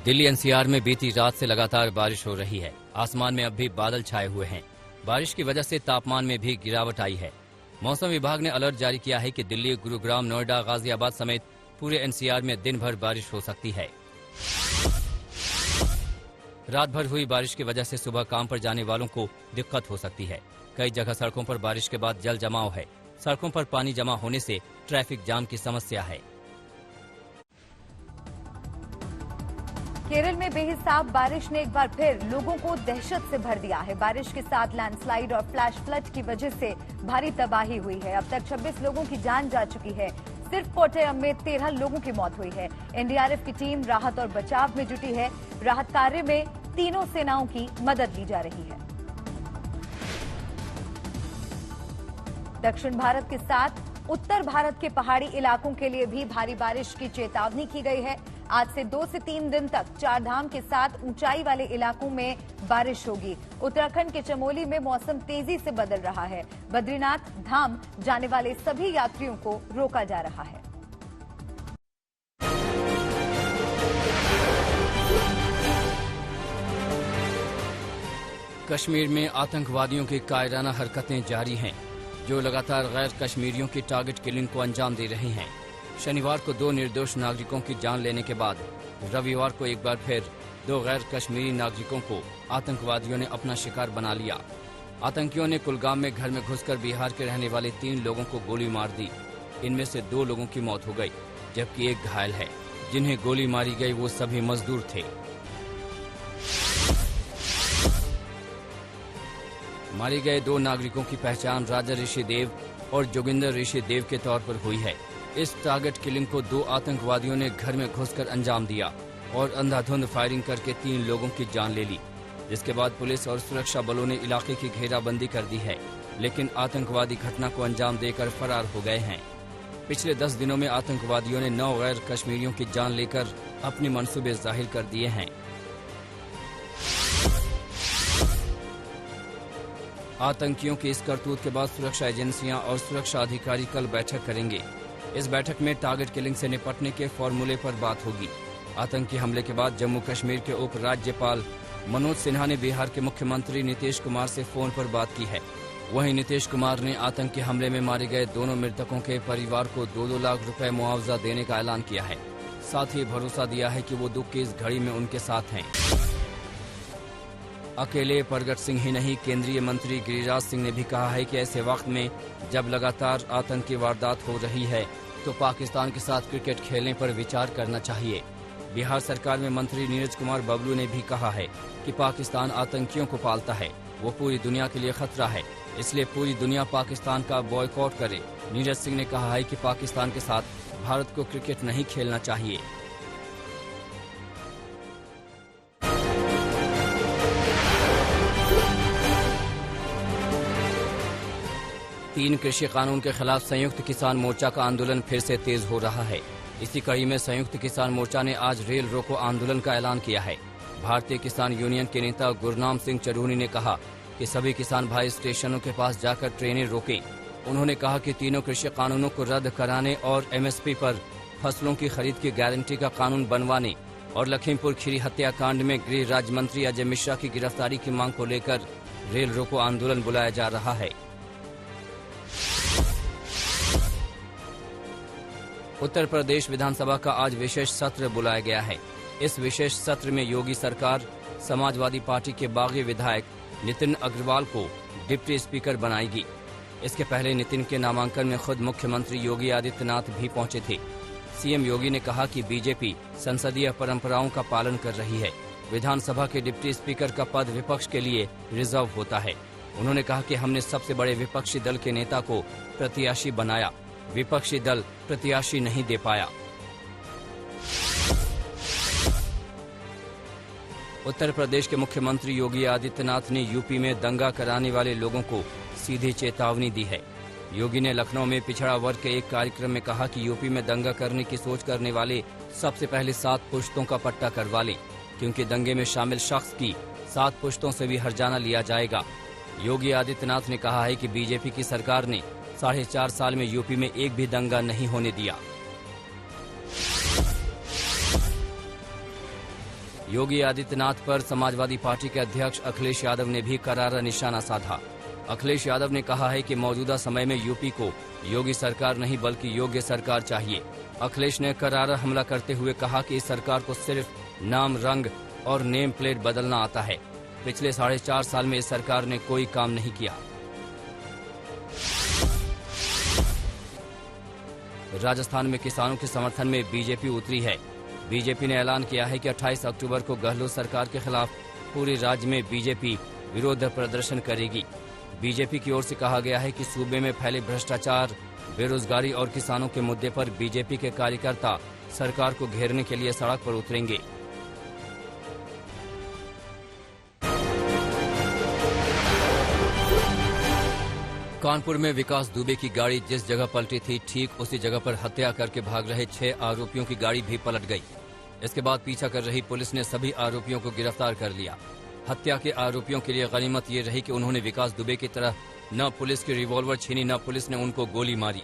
Delhi NCR में बीती रात से लगातार बारिश हो रही है। आसमान में अब भी बादल छाए हुए हैं। बारिश की वजह से तापमान में भी गिरावट आई है। मौसम विभाग ने अलर्ट जारी किया है कि दिल्ली, गुरुग्राम, नोएडा, गाजियाबाद समेत पूरे एनसीआर में दिन भर बारिश हो सकती है। रात भर हुई बारिश की वजह से सुबह काम पर जाने वालों को दिक्कत हो सकती है। कई जगह सड़कों पर बारिश के बाद जल जमाव है। सड़कों पर पानी जमा होने से ट्रैफिक जाम की समस्या है। केरल में बेहिसाब बारिश ने एक बार फिर लोगों को दहशत से भर दिया है। बारिश के साथ लैंडस्लाइड और फ्लैश फ्लड की वजह से भारी तबाही हुई है। अब तक 26 लोगों की जान जा चुकी है। सिर्फ कोट्टयम में 13 लोगों की मौत हुई है। एनडीआरएफ की टीम राहत और बचाव में जुटी है। राहत कार्य में तीनों सेनाओं की मदद ली जा रही है। दक्षिण भारत के साथ उत्तर भारत के पहाड़ी इलाकों के लिए भी भारी बारिश की चेतावनी की गई है। आज से 2 से 3 दिन तक चारधाम के साथ ऊंचाई वाले इलाकों में बारिश होगी। उत्तराखंड के चमोली में मौसम तेजी से बदल रहा है। बद्रीनाथ धाम जाने वाले सभी यात्रियों को रोका जा रहा है। कश्मीर में आतंकवादियों की कायराना हरकतें जारी हैं, जो लगातार गैर कश्मीरियों की टारगेट किलिंग को अंजाम दे रहे हैं। शनिवार को 2 निर्दोष नागरिकों की जान लेने के बाद रविवार को एक बार फिर 2 गैर कश्मीरी नागरिकों को आतंकवादियों ने अपना शिकार बना लिया। आतंकियों ने कुलगाम में घर में घुसकर बिहार के रहने वाले 3 लोगों को गोली मार दी। इनमें से 2 लोगों की मौत हो गई, जबकि एक घायल है। जिन्हें गोली मारी गई वो सभी मजदूर थे। मारे गए 2 नागरिकों की पहचान राजा ऋषि देव और जोगिंदर ऋषि देव के तौर पर हुई है। इस टारगेट किलिंग को 2 आतंकवादियों ने घर में घुसकर अंजाम दिया और अंधाधुंध फायरिंग करके 3 लोगों की जान ले ली, जिसके बाद पुलिस और सुरक्षा बलों ने इलाके की घेराबंदी कर दी है। लेकिन आतंकवादी घटना को अंजाम देकर फरार हो गए हैं। पिछले 10 दिनों में आतंकवादियों ने 9 गैर कश्मीरियों की जान लेकर अपने मंसूबे जाहिर कर दिए हैं। आतंकियों की इस करतूत के बाद सुरक्षा एजेंसियां और सुरक्षा अधिकारी कल बैठक करेंगे। इस बैठक में टारगेट किलिंग से निपटने के फॉर्मूले पर बात होगी। आतंकी हमले के बाद जम्मू कश्मीर के उप राज्यपाल मनोज सिन्हा ने बिहार के मुख्यमंत्री नीतीश कुमार से फोन पर बात की है। वहीं नीतीश कुमार ने आतंकी हमले में मारे गए दोनों मृतकों के परिवार को 2-2 लाख रुपए मुआवजा देने का ऐलान किया है। साथ ही भरोसा दिया है कि वो दुख की इस घड़ी में उनके साथ हैं। अकेले प्रगट सिंह ही नहीं, केंद्रीय मंत्री गिरिराज सिंह ने भी कहा है कि ऐसे वक्त में जब लगातार आतंकी वारदात हो रही है तो पाकिस्तान के साथ क्रिकेट खेलने पर विचार करना चाहिए। बिहार सरकार में मंत्री नीरज कुमार बबलू ने भी कहा है कि पाकिस्तान आतंकियों को पालता है, वो पूरी दुनिया के लिए खतरा है, इसलिए पूरी दुनिया पाकिस्तान का बॉयकॉट करे। नीरज सिंह ने कहा है कि पाकिस्तान के साथ भारत को क्रिकेट नहीं खेलना चाहिए। तीन कृषि कानून के खिलाफ संयुक्त किसान मोर्चा का आंदोलन फिर से तेज हो रहा है। इसी कड़ी में संयुक्त किसान मोर्चा ने आज रेल रोको आंदोलन का ऐलान किया है। भारतीय किसान यूनियन के नेता गुरनाम सिंह चरूनी ने कहा कि सभी किसान भाई स्टेशनों के पास जाकर ट्रेनें रोकें। उन्होंने कहा कि तीनों कृषि कानूनों को रद्द कराने और एमएसपी पर फसलों की खरीद की गारंटी का कानून बनवाने और लखीमपुर खीरी हत्याकांड में गृह राज्य मंत्री अजय मिश्रा की गिरफ्तारी की मांग को लेकर रेल रोको आंदोलन बुलाया जा रहा है। उत्तर प्रदेश विधानसभा का आज विशेष सत्र बुलाया गया है। इस विशेष सत्र में योगी सरकार समाजवादी पार्टी के बागी विधायक नितिन अग्रवाल को डिप्टी स्पीकर बनाएगी। इसके पहले नितिन के नामांकन में खुद मुख्यमंत्री योगी आदित्यनाथ भी पहुंचे थे। सीएम योगी ने कहा कि बीजेपी संसदीय परंपराओं का पालन कर रही है। विधानसभा के डिप्टी स्पीकर का पद विपक्ष के लिए रिजर्व होता है। उन्होंने कहा कि हमने सबसे बड़े विपक्षी दल के नेता को प्रत्याशी बनाया, विपक्षी दल प्रत्याशी नहीं दे पाया। उत्तर प्रदेश के मुख्यमंत्री योगी आदित्यनाथ ने यूपी में दंगा कराने वाले लोगों को सीधी चेतावनी दी है। योगी ने लखनऊ में पिछड़ा वर्ग के एक कार्यक्रम में कहा कि यूपी में दंगा करने की सोच करने वाले सबसे पहले 7 पुश्तों का पट्टा करवा लें, क्योंकि दंगे में शामिल शख्स की 7 पुश्तों से भी हर्जाना लिया जाएगा। योगी आदित्यनाथ ने कहा है कि बीजेपी की सरकार ने 4.5 साल में यूपी में एक भी दंगा नहीं होने दिया। योगी आदित्यनाथ पर समाजवादी पार्टी के अध्यक्ष अखिलेश यादव ने भी करारा निशाना साधा। अखिलेश यादव ने कहा है कि मौजूदा समय में यूपी को योगी सरकार नहीं बल्कि योग्य सरकार चाहिए। अखिलेश ने करारा हमला करते हुए कहा कि इस सरकार को सिर्फ नाम, रंग और नेम प्लेट बदलना आता है। पिछले 4.5 साल में इस सरकार ने कोई काम नहीं किया। राजस्थान में किसानों के समर्थन में बीजेपी उतरी है। बीजेपी ने ऐलान किया है कि 28 अक्टूबर को गहलोत सरकार के खिलाफ पूरे राज्य में बीजेपी विरोध प्रदर्शन करेगी। बीजेपी की ओर से कहा गया है कि सूबे में फैले भ्रष्टाचार, बेरोजगारी और किसानों के मुद्दे पर बीजेपी के कार्यकर्ता सरकार को घेरने के लिए सड़क पर उतरेंगे। कानपुर में विकास दुबे की गाड़ी जिस जगह पलटी थी, ठीक उसी जगह पर हत्या करके भाग रहे 6 आरोपियों की गाड़ी भी पलट गई। इसके बाद पीछा कर रही पुलिस ने सभी आरोपियों को गिरफ्तार कर लिया। हत्या के आरोपियों के लिए गनीमत ये रही कि उन्होंने विकास दुबे की तरह न पुलिस की रिवॉल्वर छीनी, न पुलिस ने उनको गोली मारी।